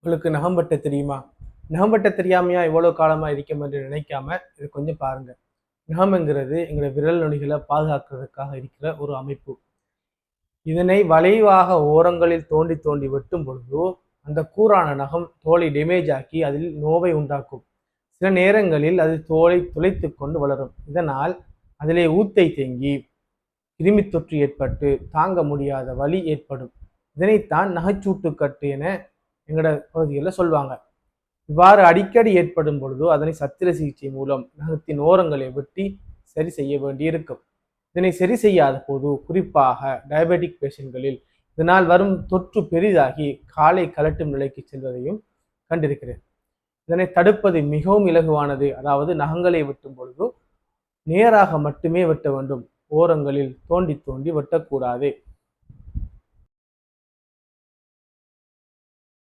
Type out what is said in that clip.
உங்களுக்கு நகம் வெட்ட தெரியுமா? நகம் வெட்ட தெரியாமையா இவ்வளோ காலமாக இருக்கும் என்று நினைக்காம இது கொஞ்சம் பாருங்க. நகம்ங்கிறது எங்களுடைய விரல் நுனிகளை பாதுகாக்கிறதுக்காக இருக்கிற ஒரு அமைப்பு. இதனை வளைவாக ஓரங்களில் தோண்டி தோண்டி வெட்டும் பொழுதோ அந்த கூரான நகம் தோலை டேமேஜ் ஆக்கி அதில் நோவை உண்டாக்கும். சில நேரங்களில் அது தோலை துளைத்து கொண்டு வளரும். இதனால் அதிலே ஊத்தை தேங்கி கிருமி தொற்று ஏற்பட்டு தாங்க முடியாத வலி ஏற்படும். இதனைத்தான் நகைச்சூட்டுக்கட்டு என எங்களோட பகுதிகளில் சொல்லுவாங்க. இவ்வாறு அடிக்கடி ஏற்படும் பொழுதோ அதனை சத்திர சிகிச்சை மூலம் நகத்தின் ஓரங்களை வெட்டி சரி செய்ய வேண்டியிருக்கும். இதனை சரி செய்யாத போது குறிப்பாக டயபெட்டிக் பேஷண்ட்களில் இதனால் வரும் தொற்று பெரிதாகி காலை கலட்டும் நிலைக்கு செல்வதையும் கண்டிருக்கிறேன். இதனை தடுப்பது மிகவும் இலகுவானது. அதாவது நகங்களை வெட்டும் பொழுது நேராக மட்டுமே வெட்ட வேண்டும். ஓரங்களில் தோண்டி தோண்டி வெட்டக்கூடாது.